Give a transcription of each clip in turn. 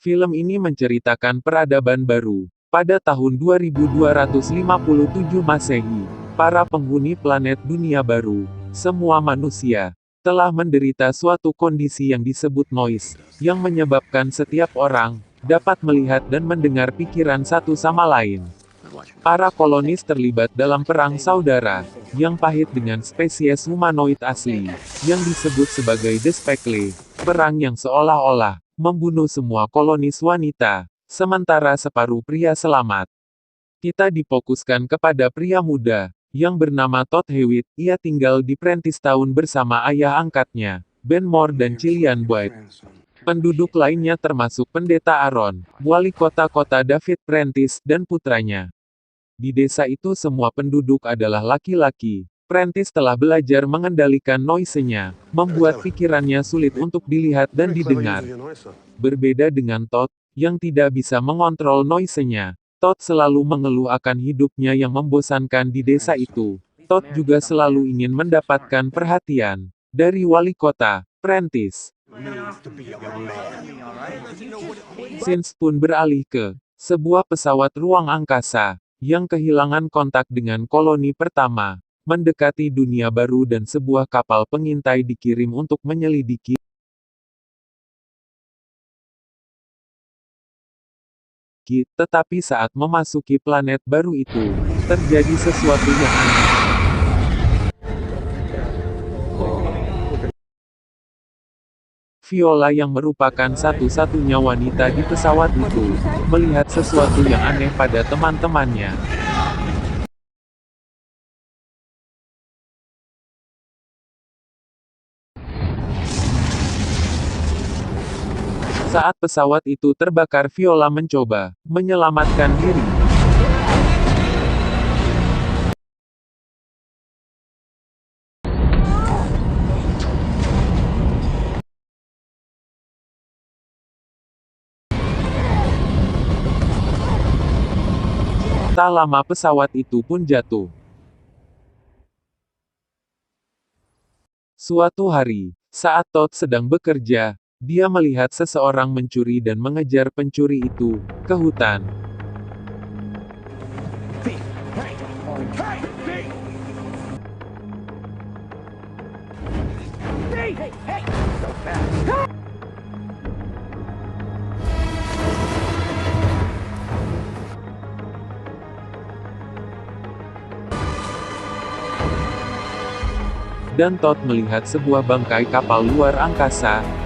Film ini menceritakan peradaban baru. Pada tahun 2257 Masehi, para penghuni planet dunia baru, semua manusia, telah menderita suatu kondisi yang disebut noise, yang menyebabkan setiap orang dapat melihat dan mendengar pikiran satu sama lain. Para kolonis terlibat dalam perang saudara, yang pahit dengan spesies humanoid asli, yang disebut sebagai The Speckle, perang yang seolah-olah membunuh semua kolonis wanita, sementara separuh pria selamat. Kita difokuskan kepada pria muda, yang bernama Todd Hewitt. Ia tinggal di Prentice Town bersama ayah angkatnya, Ben Moore dan Cillian Boyd. Penduduk lainnya termasuk Pendeta Aaron, wali kota David Prentice, dan putranya. Di desa itu semua penduduk adalah laki-laki. Prentice telah belajar mengendalikan noise-nya, membuat pikirannya sulit untuk dilihat dan didengar. Berbeda dengan Todd, yang tidak bisa mengontrol noise-nya. Todd selalu mengeluh akan hidupnya yang membosankan di desa itu. Todd juga selalu ingin mendapatkan perhatian dari wali kota, Prentice. Scenes pun beralih ke sebuah pesawat ruang angkasa, yang kehilangan kontak dengan koloni pertama, mendekati dunia baru dan sebuah kapal pengintai dikirim untuk menyelidiki. Tetapi saat memasuki planet baru itu, terjadi sesuatu yang aneh. Viola yang merupakan satu-satunya wanita di pesawat itu, melihat sesuatu yang aneh pada teman-temannya. Saat pesawat itu terbakar, Viola mencoba menyelamatkan diri. Tak lama pesawat itu pun jatuh. Suatu hari, saat Todd sedang bekerja, dia melihat seseorang mencuri dan mengejar pencuri itu ke hutan. Dan Todd melihat sebuah bangkai kapal luar angkasa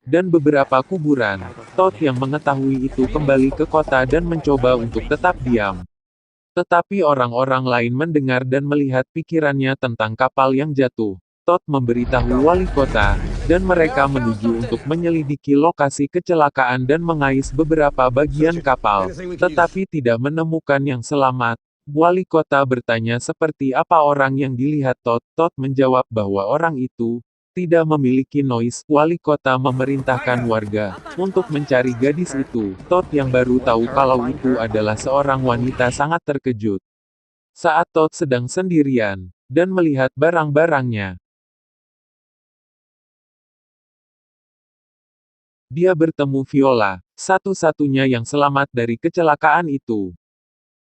dan beberapa kuburan. Todd yang mengetahui itu kembali ke kota dan mencoba untuk tetap diam. Tetapi orang-orang lain mendengar dan melihat pikirannya tentang kapal yang jatuh. Todd memberitahu wali kota, dan mereka menuju untuk menyelidiki lokasi kecelakaan dan mengais beberapa bagian kapal, tetapi tidak menemukan yang selamat. Wali kota bertanya seperti apa orang yang dilihat Todd. Todd menjawab bahwa orang itu tidak memiliki noise. Wali kota memerintahkan warga untuk mencari gadis itu. Todd yang baru tahu kalau itu adalah seorang wanita sangat terkejut. Saat Todd sedang sendirian dan melihat barang-barangnya, dia bertemu Viola, satu-satunya yang selamat dari kecelakaan itu.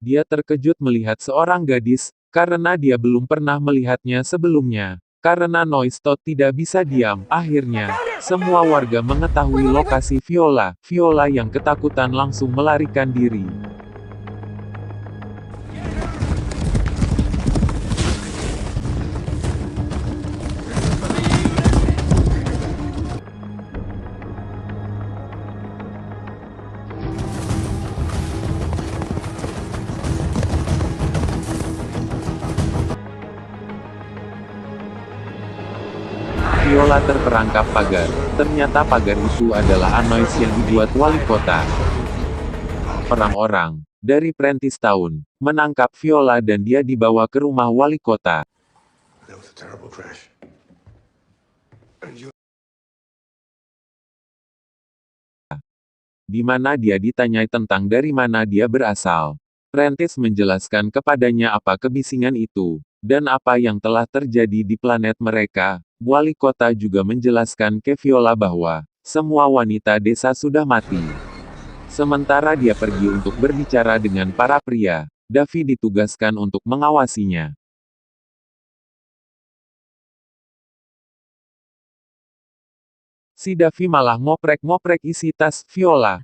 Dia terkejut melihat seorang gadis, karena dia belum pernah melihatnya sebelumnya. Karena noise, Todd tidak bisa diam. Akhirnya, semua warga mengetahui lokasi Viola. Viola yang ketakutan langsung melarikan diri. Viola terperangkap pagar. Ternyata pagar itu adalah anois yang dibuat wali kota. Orang-orang dari Prentice Town menangkap Viola dan dia dibawa ke rumah wali kota. Di mana dia ditanyai tentang dari mana dia berasal. Prentice menjelaskan kepadanya apa kebisingan itu, dan apa yang telah terjadi di planet mereka. Wali kota juga menjelaskan ke Viola bahwa semua wanita desa sudah mati. Sementara dia pergi untuk berbicara dengan para pria, Davi ditugaskan untuk mengawasinya. Si Davi malah ngoprek-ngoprek isi tas Viola.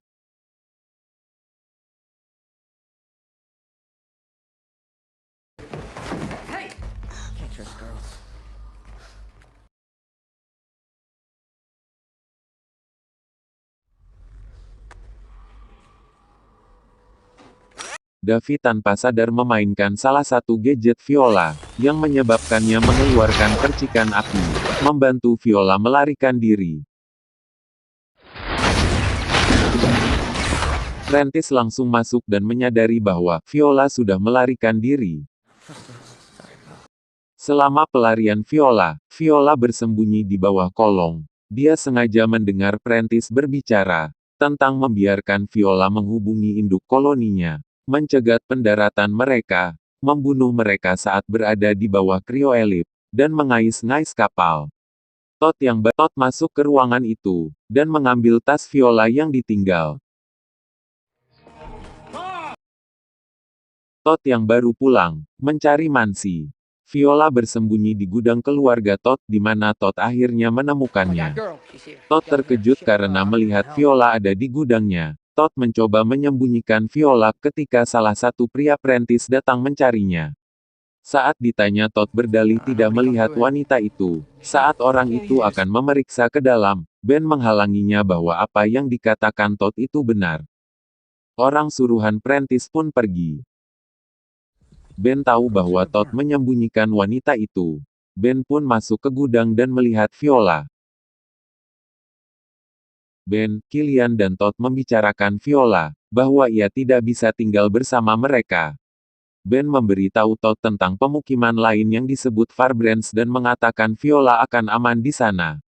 Davi tanpa sadar memainkan salah satu gadget Viola, yang menyebabkannya mengeluarkan percikan api, membantu Viola melarikan diri. Prentice langsung masuk dan menyadari bahwa Viola sudah melarikan diri. Selama pelarian Viola, Viola bersembunyi di bawah kolong. Dia sengaja mendengar Prentice berbicara tentang membiarkan Viola menghubungi induk koloninya, mencegat pendaratan mereka, membunuh mereka saat berada di bawah krioelip, dan mengais-ngais kapal. Todd masuk ke ruangan itu, dan mengambil tas Viola yang ditinggal. Todd yang baru pulang, mencari Mansi. Viola bersembunyi di gudang keluarga Todd di mana Todd akhirnya menemukannya. Todd terkejut karena melihat Viola ada di gudangnya. Todd mencoba menyembunyikan Viola ketika salah satu pria Prentice datang mencarinya. Saat ditanya Todd berdalih tidak melihat wanita itu. Saat orang itu akan memeriksa ke dalam, Ben menghalanginya bahwa apa yang dikatakan Todd itu benar. Orang suruhan Prentice pun pergi. Ben tahu bahwa Todd menyembunyikan wanita itu. Ben pun masuk ke gudang dan melihat Viola. Ben, Kilian dan Todd membicarakan Viola, bahwa ia tidak bisa tinggal bersama mereka. Ben memberitahu Todd tentang pemukiman lain yang disebut Farbrands dan mengatakan Viola akan aman di sana.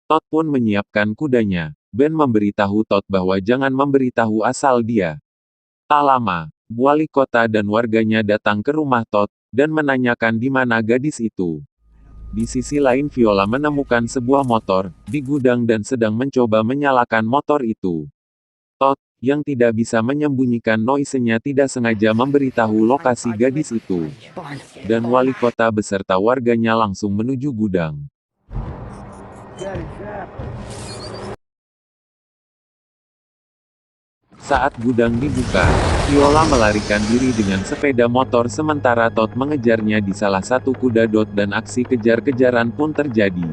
Todd pun menyiapkan kudanya. Ben memberitahu Todd bahwa jangan memberitahu asal dia. Tak lama, wali kota dan warganya datang ke rumah Todd, dan menanyakan di mana gadis itu. Di sisi lain Viola menemukan sebuah motor, di gudang dan sedang mencoba menyalakan motor itu. Todd, yang tidak bisa menyembunyikan noise-nya tidak sengaja memberitahu lokasi gadis itu. Dan wali kota beserta warganya langsung menuju gudang. Saat gudang dibuka, Viola melarikan diri dengan sepeda motor sementara Todd mengejarnya di salah satu kuda Dot dan aksi kejar-kejaran pun terjadi.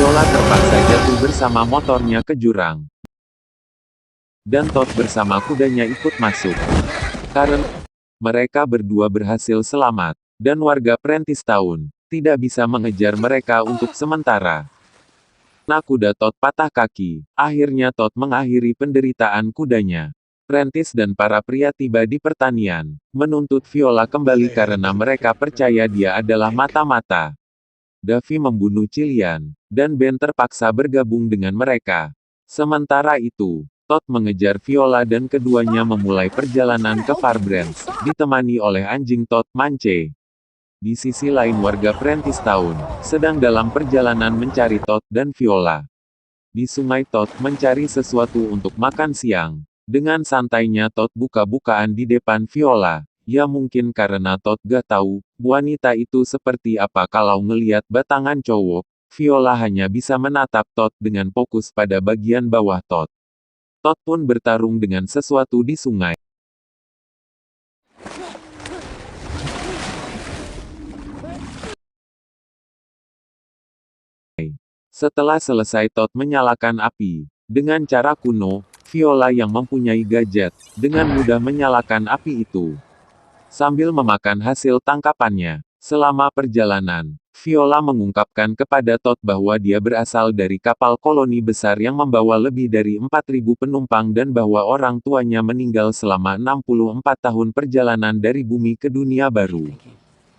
Viola terpaksa jatuh bersama motornya ke jurang. Dan Todd bersama kudanya ikut masuk. Karena mereka berdua berhasil selamat, dan warga Prentice Town tidak bisa mengejar mereka untuk sementara. Kuda Todd patah kaki. Akhirnya Todd mengakhiri penderitaan kudanya. Prentice dan para pria tiba di pertanian, menuntut Viola kembali karena mereka percaya dia adalah mata-mata. Davi membunuh Cillian, dan Ben terpaksa bergabung dengan mereka. Sementara itu, Todd mengejar Viola dan keduanya memulai perjalanan ke Farbrands, ditemani oleh anjing Todd, Mance. Di sisi lain warga Prentice Town, sedang dalam perjalanan mencari Todd dan Viola. Di sungai Todd mencari sesuatu untuk makan siang. Dengan santainya Todd buka-bukaan di depan Viola. Ya mungkin karena Todd gak tahu, wanita itu seperti apa kalau ngeliat batangan cowok, Viola hanya bisa menatap Todd dengan fokus pada bagian bawah Todd. Todd pun bertarung dengan sesuatu di sungai. Setelah selesai Todd menyalakan api. Dengan cara kuno, Viola yang mempunyai gadget, dengan mudah menyalakan api itu. Sambil memakan hasil tangkapannya, selama perjalanan, Viola mengungkapkan kepada Todd bahwa dia berasal dari kapal koloni besar yang membawa lebih dari 4.000 penumpang dan bahwa orang tuanya meninggal selama 64 tahun perjalanan dari bumi ke dunia baru.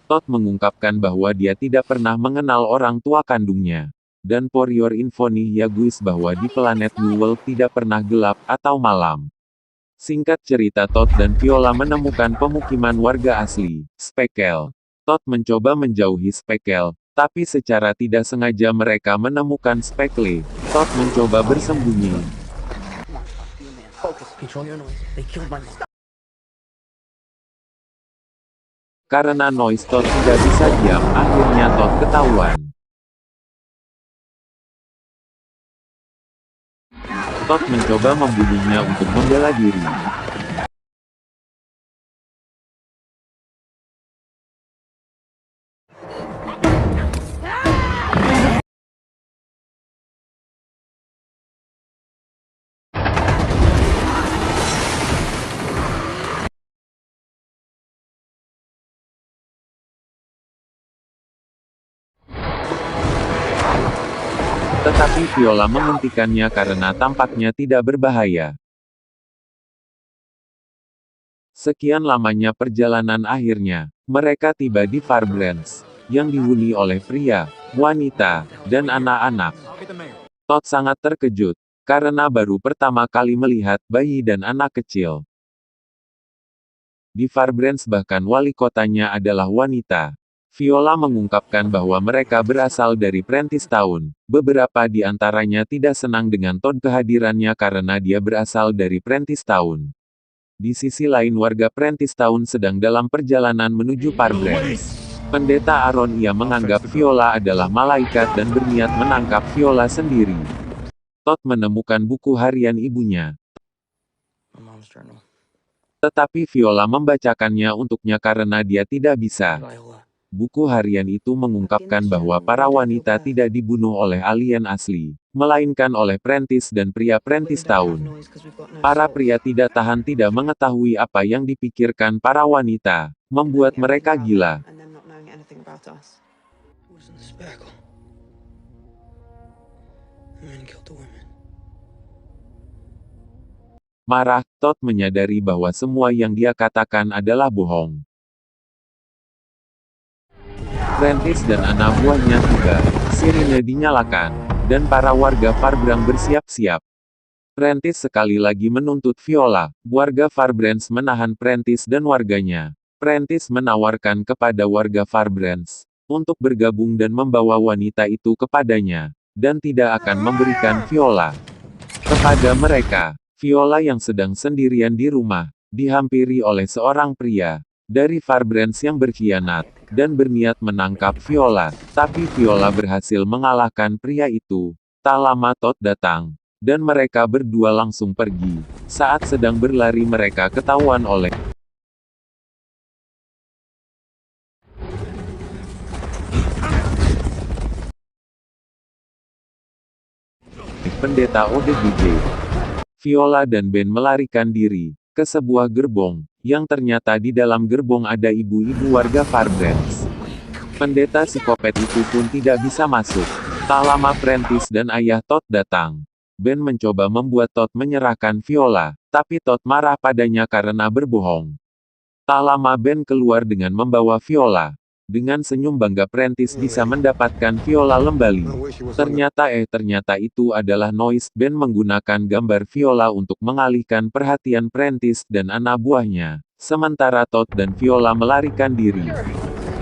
Todd mengungkapkan bahwa dia tidak pernah mengenal orang tua kandungnya. Dan for your info nih ya guys bahwa di planet New World tidak pernah gelap atau malam. Singkat cerita Todd dan Viola menemukan pemukiman warga asli, Speckle. Todd mencoba menjauhi Speckle, tapi secara tidak sengaja mereka menemukan Speckle. Todd mencoba bersembunyi. Karena noise Todd tidak bisa diam, akhirnya Todd ketahuan. Todd mencoba membunuhnya untuk membela diri. Tetapi Viola menghentikannya karena tampaknya tidak berbahaya. Sekian lamanya perjalanan akhirnya, mereka tiba di Farbrands, yang dihuni oleh pria, wanita, dan anak-anak. Todd sangat terkejut, karena baru pertama kali melihat bayi dan anak kecil. Di Farbrands bahkan wali kotanya adalah wanita. Viola mengungkapkan bahwa mereka berasal dari Prentice Town. Beberapa di antaranya tidak senang dengan Todd kehadirannya karena dia berasal dari Prentice Town. Di sisi lain warga Prentice Town sedang dalam perjalanan menuju Farbrands. Pendeta Aaron ia menganggap Viola adalah malaikat dan berniat menangkap Viola sendiri. Todd menemukan buku harian ibunya. Tetapi Viola membacakannya untuknya karena dia tidak bisa. Buku harian itu mengungkapkan bahwa para wanita tidak dibunuh oleh alien asli, melainkan oleh Prentice dan pria Prentice Town. Para pria tidak tahan tidak mengetahui apa yang dipikirkan para wanita, membuat mereka gila. Marah, Todd menyadari bahwa semua yang dia katakan adalah bohong. Prentice dan anak buahnya tiba, sirine dinyalakan, dan para warga Farbrands bersiap-siap. Prentice sekali lagi menuntut Viola. Warga Farbrands menahan Prentice dan warganya. Prentice menawarkan kepada warga Farbrands untuk bergabung dan membawa wanita itu kepadanya, dan tidak akan memberikan Viola kepada mereka. Viola yang sedang sendirian di rumah, dihampiri oleh seorang pria dari Farbrands yang berkhianat, dan berniat menangkap Viola, tapi Viola berhasil mengalahkan pria itu. Tak lama Todd datang, dan mereka berdua langsung pergi. Saat sedang berlari mereka ketahuan oleh pendeta ODGJ. Viola dan Ben melarikan diri ke sebuah gerbong, yang ternyata di dalam gerbong ada ibu-ibu warga Farbrands. Pendeta psikopat itu pun tidak bisa masuk. Tak lama Prentice dan ayah Todd datang. Ben mencoba membuat Todd menyerahkan Viola, tapi Todd marah padanya karena berbohong. Tak lama Ben keluar dengan membawa Viola. Dengan senyum bangga Prentice bisa mendapatkan Viola kembali. Ternyata itu adalah Noise. Ben menggunakan gambar Viola untuk mengalihkan perhatian Prentice dan anak buahnya. Sementara Todd dan Viola melarikan diri.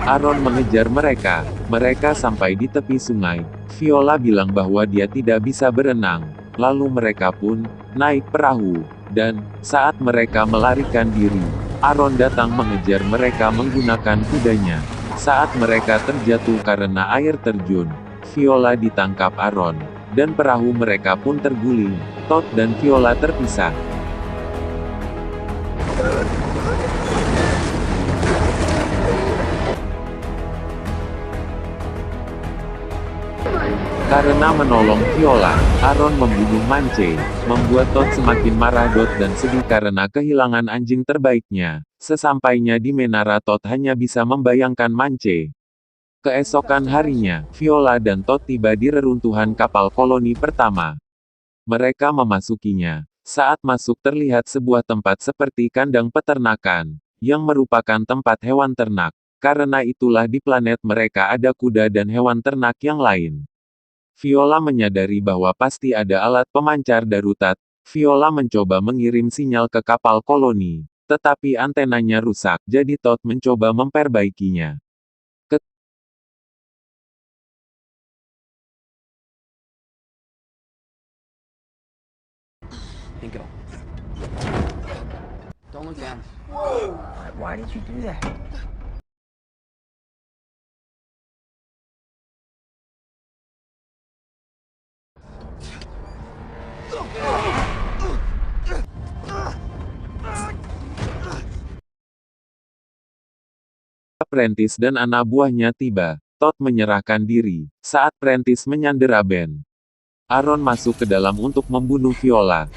Aaron mengejar mereka. Mereka sampai di tepi sungai. Viola bilang bahwa dia tidak bisa berenang. Lalu mereka pun naik perahu. Dan saat mereka melarikan diri, Aaron datang mengejar mereka menggunakan kudanya. Saat mereka terjatuh karena air terjun, Viola ditangkap Aaron, dan perahu mereka pun terguling. Todd dan Viola terpisah. Karena Karena menolong Viola, Aaron membunuh Mance, membuat Todd semakin marah dan sedih karena kehilangan anjing terbaiknya. Sesampainya di menara, Todd hanya bisa membayangkan Mance. Keesokan harinya, Viola dan Todd tiba di reruntuhan kapal koloni pertama. Mereka memasukinya. Saat masuk terlihat sebuah tempat seperti kandang peternakan, yang merupakan tempat hewan ternak. Karena itulah di planet mereka ada kuda dan hewan ternak yang lain. Viola menyadari bahwa pasti ada alat pemancar darurat. Viola mencoba mengirim sinyal ke kapal koloni, tetapi antenanya rusak, jadi Todd mencoba memperbaikinya. And go. Don't look down. Why did you do that? Prentice dan anak buahnya tiba. Todd menyerahkan diri. Saat Prentice menyandera Ben, Aaron masuk ke dalam untuk membunuh Viola.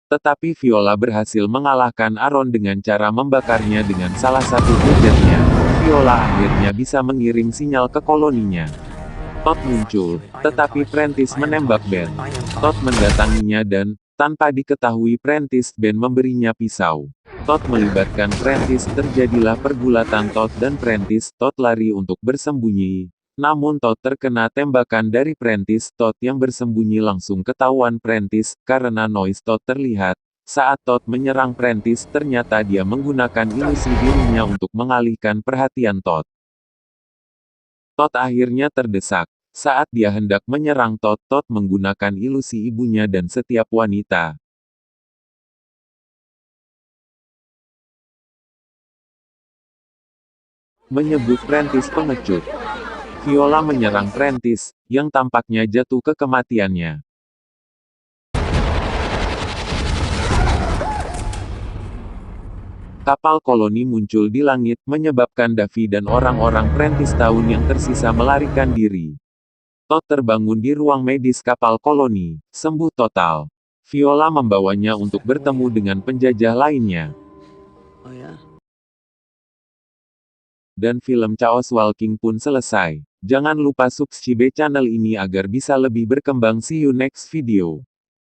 Tetapi Viola berhasil mengalahkan Aaron dengan cara membakarnya dengan salah satu gadgetnya. Viola akhirnya bisa mengirim sinyal ke koloninya. Todd muncul, tetapi Prentice menembak Ben. Todd mendatanginya dan, tanpa diketahui Prentice, Ben memberinya pisau. Todd melibatkan Prentice, terjadilah pergulatan Todd dan Prentice. Todd lari untuk bersembunyi. Namun Todd terkena tembakan dari Prentice. Todd yang bersembunyi langsung ketahuan Prentice, karena noise Todd terlihat. Saat Todd menyerang Prentice, ternyata dia menggunakan ilusi dirinya untuk mengalihkan perhatian Todd. Todd akhirnya terdesak. Saat dia hendak menyerang Todd, Todd menggunakan ilusi ibunya dan setiap wanita. Menyebut Prentice pengecut. Viola menyerang Prentice, yang tampaknya jatuh ke kematiannya. Kapal koloni muncul di langit, menyebabkan Davy dan orang-orang Prentice tahun yang tersisa melarikan diri. Todd terbangun di ruang medis kapal koloni, sembuh total. Viola membawanya untuk bertemu dengan penjajah lainnya. Oh ya? Dan film Chaos Walking pun selesai. Jangan lupa subscribe channel ini agar bisa lebih berkembang. See you next video.